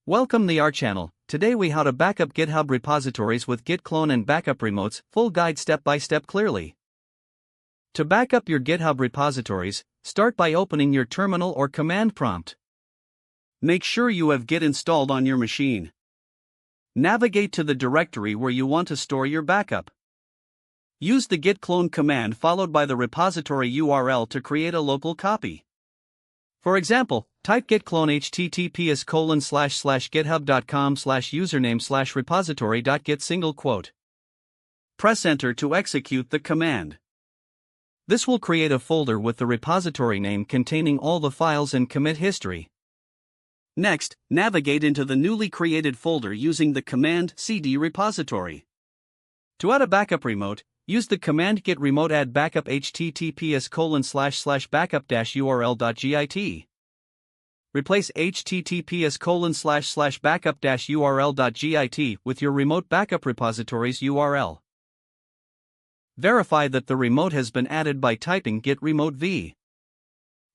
Welcome to our channel. Today we how to backup GitHub repositories with Git clone and backup remotes, full guide step by step clearly. To backup your GitHub repositories, start by opening your terminal or command prompt. Make sure you have Git installed on your machine. Navigate to the directory where you want to store your backup. Use the git clone command followed by the repository URL to create a local copy. For example, type git clone https://github.com/username/repository.git . Press enter to execute the command. This will create a folder with the repository name containing all the files and commit history. Next, navigate into the newly created folder using the command cd repository. To add a backup remote, use the command git remote add backup https://backup-url.git. Replace https://backup-url.git with your remote backup repositories URL. Verify that the remote has been added by typing git remote v.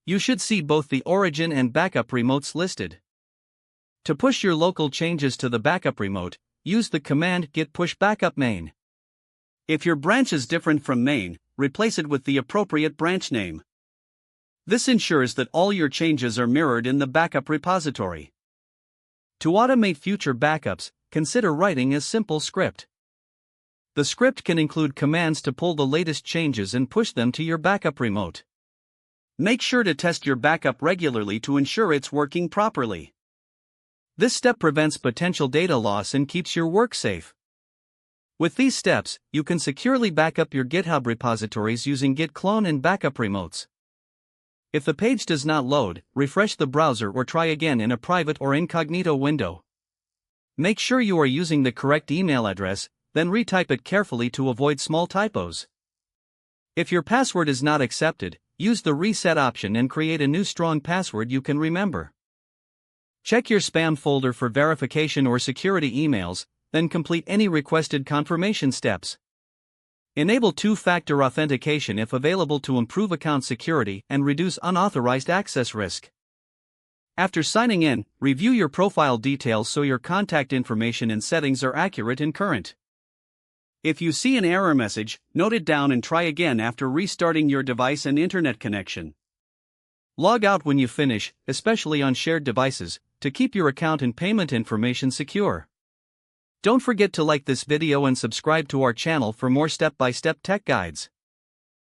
You should see both the origin and backup remotes listed. To push your local changes to the backup remote, use the command git push backup main. If your branch is different from main, replace it with the appropriate branch name. This ensures that all your changes are mirrored in the backup repository. To automate future backups, consider writing a simple script. The script can include commands to pull the latest changes and push them to your backup remote. Make sure to test your backup regularly to ensure it's working properly. This step prevents potential data loss and keeps your work safe. With these steps, you can securely backup your GitHub repositories using git clone and backup remotes. If the page does not load, refresh the browser or try again in a private or incognito window. Make sure you are using the correct email address, then retype it carefully to avoid small typos. If your password is not accepted, use the reset option and create a new strong password you can remember. Check your spam folder for verification or security emails, then complete any requested confirmation steps. Enable two-factor authentication if available to improve account security and reduce unauthorized access risk. After signing in, review your profile details so your contact information and settings are accurate and current. If you see an error message, note it down and try again after restarting your device and internet connection. Log out when you finish, especially on shared devices, to keep your account and payment information secure. Don't forget to like this video and subscribe to our channel for more step-by-step tech guides.